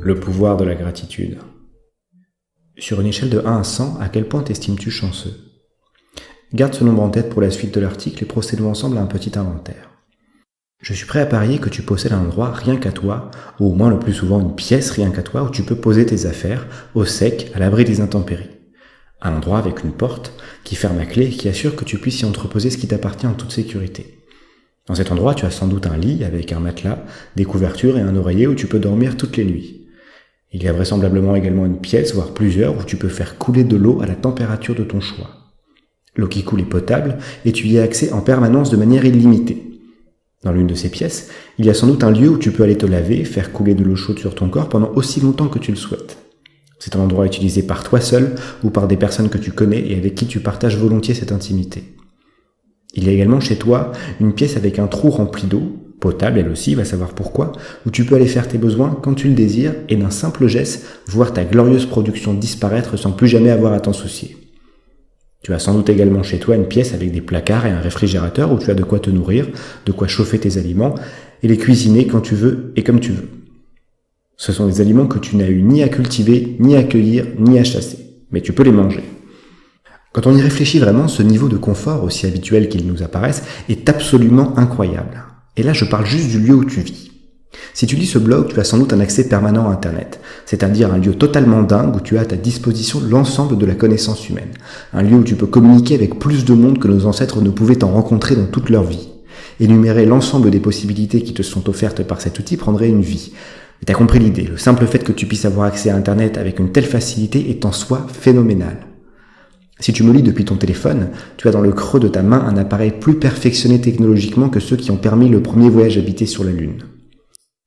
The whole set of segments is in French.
Le pouvoir de la gratitude. Sur une échelle de 1 à 100, à quel point t'estimes-tu chanceux? Garde ce nombre en tête pour la suite de l'article et procédons ensemble à un petit inventaire. Je suis prêt à parier que tu possèdes un endroit rien qu'à toi, ou au moins le plus souvent une pièce rien qu'à toi où tu peux poser tes affaires, au sec, à l'abri des intempéries. Un endroit avec une porte qui ferme à clé et qui assure que tu puisses y entreposer ce qui t'appartient en toute sécurité. Dans cet endroit, tu as sans doute un lit avec un matelas, des couvertures et un oreiller où tu peux dormir toutes les nuits. Il y a vraisemblablement également une pièce, voire plusieurs, où tu peux faire couler de l'eau à la température de ton choix. L'eau qui coule est potable et tu y as accès en permanence de manière illimitée. Dans l'une de ces pièces, il y a sans doute un lieu où tu peux aller te laver, faire couler de l'eau chaude sur ton corps pendant aussi longtemps que tu le souhaites. C'est un endroit utilisé par toi seul ou par des personnes que tu connais et avec qui tu partages volontiers cette intimité. Il y a également chez toi une pièce avec un trou rempli d'eau, potable elle aussi, va savoir pourquoi, où tu peux aller faire tes besoins quand tu le désires et d'un simple geste voir ta glorieuse production disparaître sans plus jamais avoir à t'en soucier. Tu as sans doute également chez toi une pièce avec des placards et un réfrigérateur où tu as de quoi te nourrir, de quoi chauffer tes aliments et les cuisiner quand tu veux et comme tu veux. Ce sont des aliments que tu n'as eu ni à cultiver, ni à cueillir, ni à chasser, mais tu peux les manger. Quand on y réfléchit vraiment, ce niveau de confort, aussi habituel qu'il nous apparaisse, est absolument incroyable. Et là, je parle juste du lieu où tu vis. Si tu lis ce blog, tu as sans doute un accès permanent à Internet, c'est-à-dire un lieu totalement dingue où tu as à ta disposition l'ensemble de la connaissance humaine. Un lieu où tu peux communiquer avec plus de monde que nos ancêtres ne pouvaient en rencontrer dans toute leur vie. Énumérer l'ensemble des possibilités qui te sont offertes par cet outil prendrait une vie. Mais t'as compris l'idée, le simple fait que tu puisses avoir accès à Internet avec une telle facilité est en soi phénoménal. Si tu me lis depuis ton téléphone, tu as dans le creux de ta main un appareil plus perfectionné technologiquement que ceux qui ont permis le premier voyage habité sur la Lune.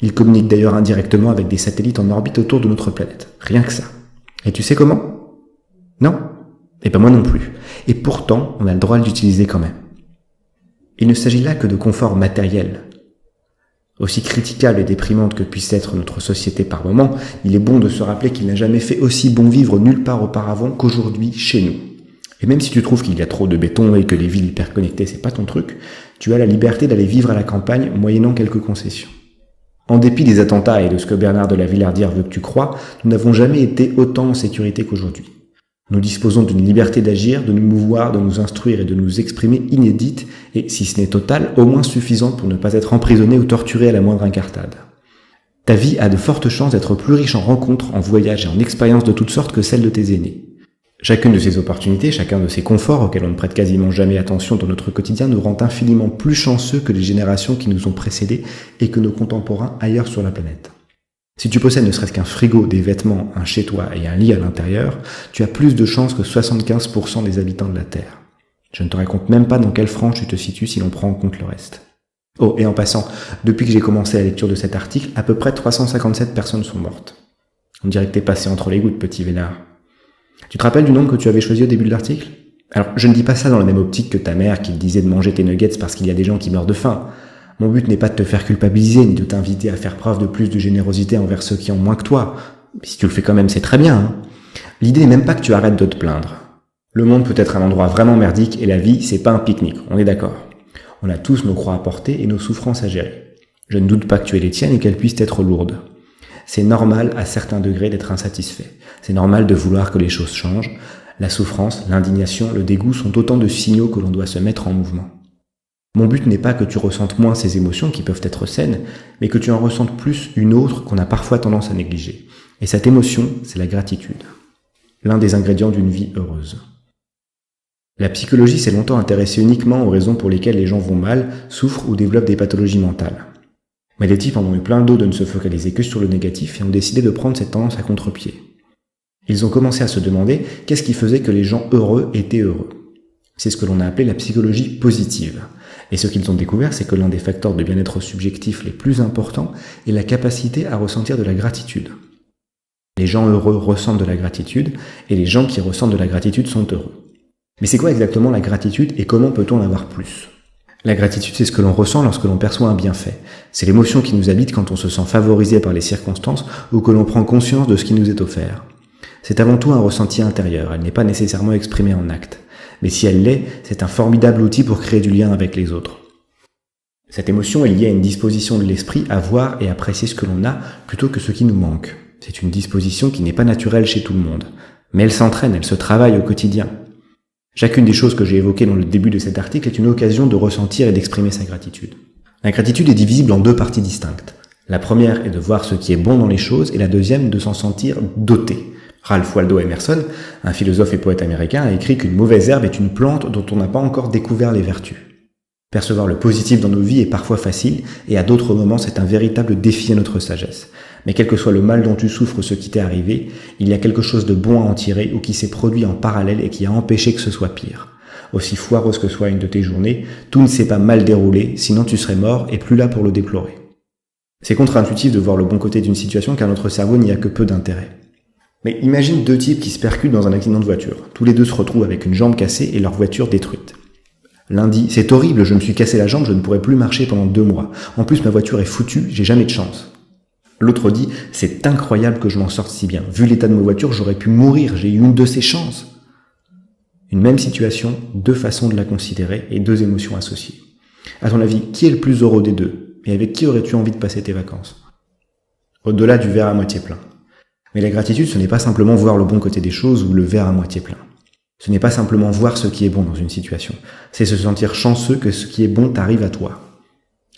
Il communique d'ailleurs indirectement avec des satellites en orbite autour de notre planète. Rien que ça. Et tu sais comment? Non? Et ben moi non plus. Et pourtant, on a le droit de l'utiliser quand même. Il ne s'agit là que de confort matériel. Aussi critiquable et déprimante que puisse être notre société par moment, il est bon de se rappeler qu'il n'a jamais fait aussi bon vivre nulle part auparavant qu'aujourd'hui chez nous. Et même si tu trouves qu'il y a trop de béton et que les villes hyperconnectées c'est pas ton truc, tu as la liberté d'aller vivre à la campagne moyennant quelques concessions. En dépit des attentats et de ce que Bernard de la Villardière veut que tu crois, nous n'avons jamais été autant en sécurité qu'aujourd'hui. Nous disposons d'une liberté d'agir, de nous mouvoir, de nous instruire et de nous exprimer inédite et, si ce n'est totale, au moins suffisante pour ne pas être emprisonné ou torturé à la moindre incartade. Ta vie a de fortes chances d'être plus riche en rencontres, en voyages et en expériences de toutes sortes que celle de tes aînés. Chacune de ces opportunités, chacun de ces conforts auxquels on ne prête quasiment jamais attention dans notre quotidien nous rend infiniment plus chanceux que les générations qui nous ont précédés et que nos contemporains ailleurs sur la planète. Si tu possèdes ne serait-ce qu'un frigo, des vêtements, un chez-toi et un lit à l'intérieur, tu as plus de chances que 75% des habitants de la Terre. Je ne te raconte même pas dans quelle frange tu te situes si l'on prend en compte le reste. Oh, et en passant, depuis que j'ai commencé la lecture de cet article, à peu près 357 personnes sont mortes. On dirait que t'es passé entre les gouttes, petit vénard. Tu te rappelles du nombre que tu avais choisi au début de l'article? Alors, je ne dis pas ça dans la même optique que ta mère qui te disait de manger tes nuggets parce qu'il y a des gens qui meurent de faim. Mon but n'est pas de te faire culpabiliser, ni de t'inviter à faire preuve de plus de générosité envers ceux qui ont moins que toi. Mais si tu le fais quand même, c'est très bien, hein. L'idée n'est même pas que tu arrêtes de te plaindre. Le monde peut être un endroit vraiment merdique et la vie, c'est pas un pique-nique, on est d'accord. On a tous nos croix à porter et nos souffrances à gérer. Je ne doute pas que tu aies les tiennes et qu'elles puissent être lourdes. C'est normal à certains degrés d'être insatisfait. C'est normal de vouloir que les choses changent. La souffrance, l'indignation, le dégoût sont autant de signaux que l'on doit se mettre en mouvement. Mon but n'est pas que tu ressentes moins ces émotions qui peuvent être saines, mais que tu en ressentes plus une autre qu'on a parfois tendance à négliger. Et cette émotion, c'est la gratitude. L'un des ingrédients d'une vie heureuse. La psychologie s'est longtemps intéressée uniquement aux raisons pour lesquelles les gens vont mal, souffrent ou développent des pathologies mentales. Mais les types en ont eu plein d'eau de ne se focaliser que sur le négatif et ont décidé de prendre cette tendance à contre-pied. Ils ont commencé à se demander qu'est-ce qui faisait que les gens heureux étaient heureux. C'est ce que l'on a appelé la psychologie positive. Et ce qu'ils ont découvert, c'est que l'un des facteurs de bien-être subjectif les plus importants est la capacité à ressentir de la gratitude. Les gens heureux ressentent de la gratitude et les gens qui ressentent de la gratitude sont heureux. Mais c'est quoi exactement la gratitude et comment peut-on en avoir plus ? La gratitude, c'est ce que l'on ressent lorsque l'on perçoit un bienfait. C'est l'émotion qui nous habite quand on se sent favorisé par les circonstances ou que l'on prend conscience de ce qui nous est offert. C'est avant tout un ressenti intérieur, elle n'est pas nécessairement exprimée en actes. Mais si elle l'est, c'est un formidable outil pour créer du lien avec les autres. Cette émotion est liée à une disposition de l'esprit à voir et apprécier ce que l'on a plutôt que ce qui nous manque. C'est une disposition qui n'est pas naturelle chez tout le monde. Mais elle s'entraîne, elle se travaille au quotidien. Chacune des choses que j'ai évoquées dans le début de cet article est une occasion de ressentir et d'exprimer sa gratitude. La gratitude est divisible en deux parties distinctes. La première est de voir ce qui est bon dans les choses et la deuxième de s'en sentir doté. Ralph Waldo Emerson, un philosophe et poète américain, a écrit qu'une mauvaise herbe est une plante dont on n'a pas encore découvert les vertus. Percevoir le positif dans nos vies est parfois facile et à d'autres moments c'est un véritable défi à notre sagesse. Mais quel que soit le mal dont tu souffres, ce qui t'est arrivé, il y a quelque chose de bon à en tirer ou qui s'est produit en parallèle et qui a empêché que ce soit pire. Aussi foireuse que soit une de tes journées, tout ne s'est pas mal déroulé, sinon tu serais mort et plus là pour le déplorer. C'est contre-intuitif de voir le bon côté d'une situation car notre cerveau n'y a que peu d'intérêt. Mais imagine deux types qui se percutent dans un accident de voiture. Tous les deux se retrouvent avec une jambe cassée et leur voiture détruite. L'un dit « C'est horrible, je me suis cassé la jambe, je ne pourrai plus marcher pendant 2 mois. En plus, ma voiture est foutue, j'ai jamais de chance. » L'autre dit « C'est incroyable que je m'en sorte si bien. Vu l'état de ma voiture, j'aurais pu mourir, j'ai eu une de ces chances. » Une même situation, deux façons de la considérer et deux émotions associées. À ton avis, qui est le plus heureux des deux? Et avec qui aurais-tu envie de passer tes vacances? Au-delà du verre à moitié plein. Mais la gratitude, ce n'est pas simplement voir le bon côté des choses ou le verre à moitié plein. Ce n'est pas simplement voir ce qui est bon dans une situation. C'est se sentir chanceux que ce qui est bon t'arrive à toi.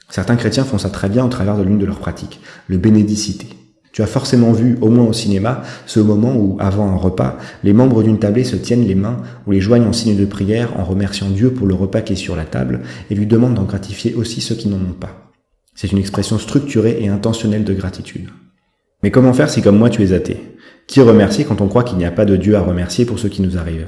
Certains chrétiens font ça très bien au travers de l'une de leurs pratiques, le bénédicité. Tu as forcément vu, au moins au cinéma, ce moment où, avant un repas, les membres d'une tablée se tiennent les mains ou les joignent en signe de prière en remerciant Dieu pour le repas qui est sur la table et lui demandent d'en gratifier aussi ceux qui n'en ont pas. C'est une expression structurée et intentionnelle de gratitude. Mais comment faire si, comme moi, tu es athée? Qui remercier quand on croit qu'il n'y a pas de Dieu à remercier pour ce qui nous arrive?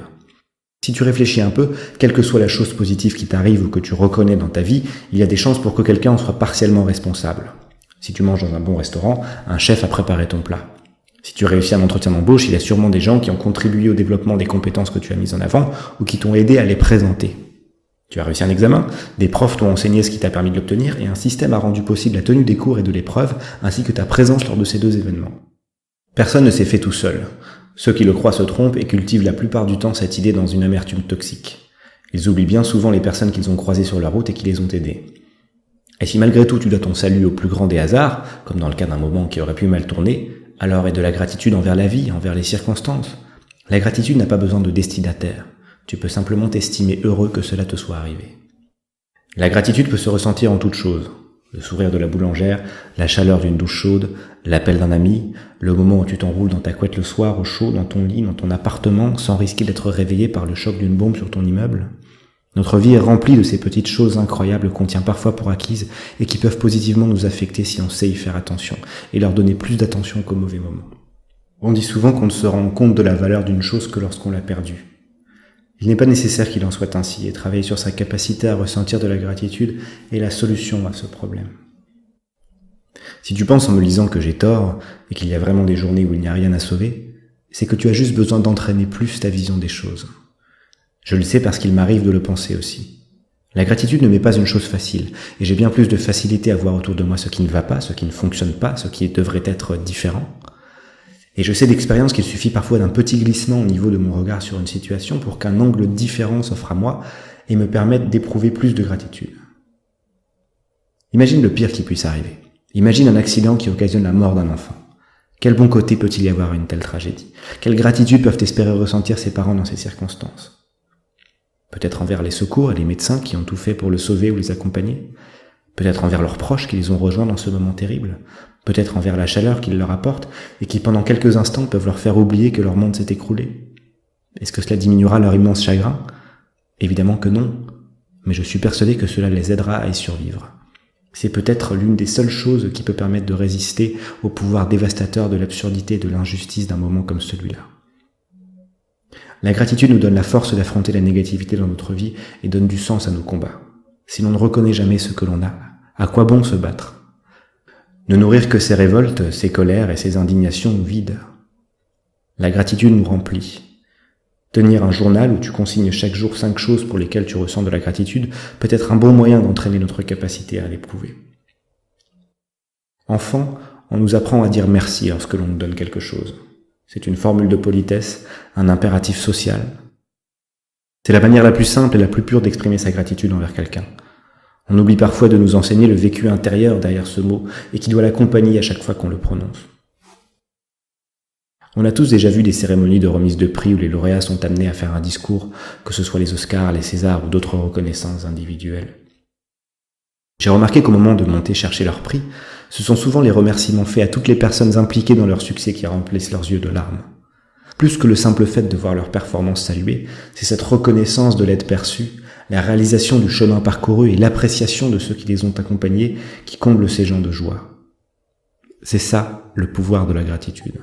Si tu réfléchis un peu, quelle que soit la chose positive qui t'arrive ou que tu reconnais dans ta vie, il y a des chances pour que quelqu'un en soit partiellement responsable. Si tu manges dans un bon restaurant, un chef a préparé ton plat. Si tu réussis un entretien d'embauche, il y a sûrement des gens qui ont contribué au développement des compétences que tu as mises en avant ou qui t'ont aidé à les présenter. Tu as réussi un examen, des profs t'ont enseigné ce qui t'a permis de l'obtenir et un système a rendu possible la tenue des cours et de l'épreuve ainsi que ta présence lors de ces deux événements. Personne ne s'est fait tout seul. Ceux qui le croient se trompent et cultivent la plupart du temps cette idée dans une amertume toxique. Ils oublient bien souvent les personnes qu'ils ont croisées sur la route et qui les ont aidés. Et si malgré tout tu dois ton salut au plus grand des hasards, comme dans le cas d'un moment qui aurait pu mal tourner, alors aie de la gratitude envers la vie, envers les circonstances. La gratitude n'a pas besoin de destinataire. Tu peux simplement t'estimer heureux que cela te soit arrivé. La gratitude peut se ressentir en toutes choses. Le sourire de la boulangère, la chaleur d'une douche chaude, l'appel d'un ami, le moment où tu t'enroules dans ta couette le soir au chaud dans ton lit, dans ton appartement, sans risquer d'être réveillé par le choc d'une bombe sur ton immeuble. Notre vie est remplie de ces petites choses incroyables qu'on tient parfois pour acquises et qui peuvent positivement nous affecter si on sait y faire attention et leur donner plus d'attention qu'aux mauvais moments. On dit souvent qu'on ne se rend compte de la valeur d'une chose que lorsqu'on l'a perdue. Il n'est pas nécessaire qu'il en soit ainsi, et travailler sur sa capacité à ressentir de la gratitude est la solution à ce problème. Si tu penses en me lisant que j'ai tort, et qu'il y a vraiment des journées où il n'y a rien à sauver, c'est que tu as juste besoin d'entraîner plus ta vision des choses. Je le sais parce qu'il m'arrive de le penser aussi. La gratitude ne m'est pas une chose facile, et j'ai bien plus de facilité à voir autour de moi ce qui ne va pas, ce qui ne fonctionne pas, ce qui devrait être différent. Et je sais d'expérience qu'il suffit parfois d'un petit glissement au niveau de mon regard sur une situation pour qu'un angle différent s'offre à moi et me permette d'éprouver plus de gratitude. Imagine le pire qui puisse arriver. Imagine un accident qui occasionne la mort d'un enfant. Quel bon côté peut-il y avoir à une telle tragédie? Quelle gratitude peuvent espérer ressentir ses parents dans ces circonstances? Peut-être envers les secours et les médecins qui ont tout fait pour le sauver ou les accompagner? Peut-être envers leurs proches qui les ont rejoints dans ce moment terrible? Peut-être envers la chaleur qu'ils leur apportent et qui pendant quelques instants peuvent leur faire oublier que leur monde s'est écroulé? Est-ce que cela diminuera leur immense chagrin? Évidemment que non, mais je suis persuadé que cela les aidera à y survivre. C'est peut-être l'une des seules choses qui peut permettre de résister au pouvoir dévastateur de l'absurdité et de l'injustice d'un moment comme celui-là. La gratitude nous donne la force d'affronter la négativité dans notre vie et donne du sens à nos combats. Si l'on ne reconnaît jamais ce que l'on a, à quoi bon se battre? Ne nourrir que ses révoltes, ses colères et ses indignations nous vide. La gratitude nous remplit. Tenir un journal où tu consignes chaque jour 5 choses pour lesquelles tu ressens de la gratitude peut être un bon moyen d'entraîner notre capacité à l'éprouver. Enfant, on nous apprend à dire merci lorsque l'on nous donne quelque chose. C'est une formule de politesse, un impératif social. C'est la manière la plus simple et la plus pure d'exprimer sa gratitude envers quelqu'un. On oublie parfois de nous enseigner le vécu intérieur derrière ce mot et qui doit l'accompagner à chaque fois qu'on le prononce. On a tous déjà vu des cérémonies de remise de prix où les lauréats sont amenés à faire un discours, que ce soit les Oscars, les Césars ou d'autres reconnaissances individuelles. J'ai remarqué qu'au moment de monter chercher leur prix, ce sont souvent les remerciements faits à toutes les personnes impliquées dans leur succès qui remplissent leurs yeux de larmes. Plus que le simple fait de voir leur performance saluée, c'est cette reconnaissance de l'aide perçue, la réalisation du chemin parcouru et l'appréciation de ceux qui les ont accompagnés qui comble ces gens de joie. C'est ça, le pouvoir de la gratitude.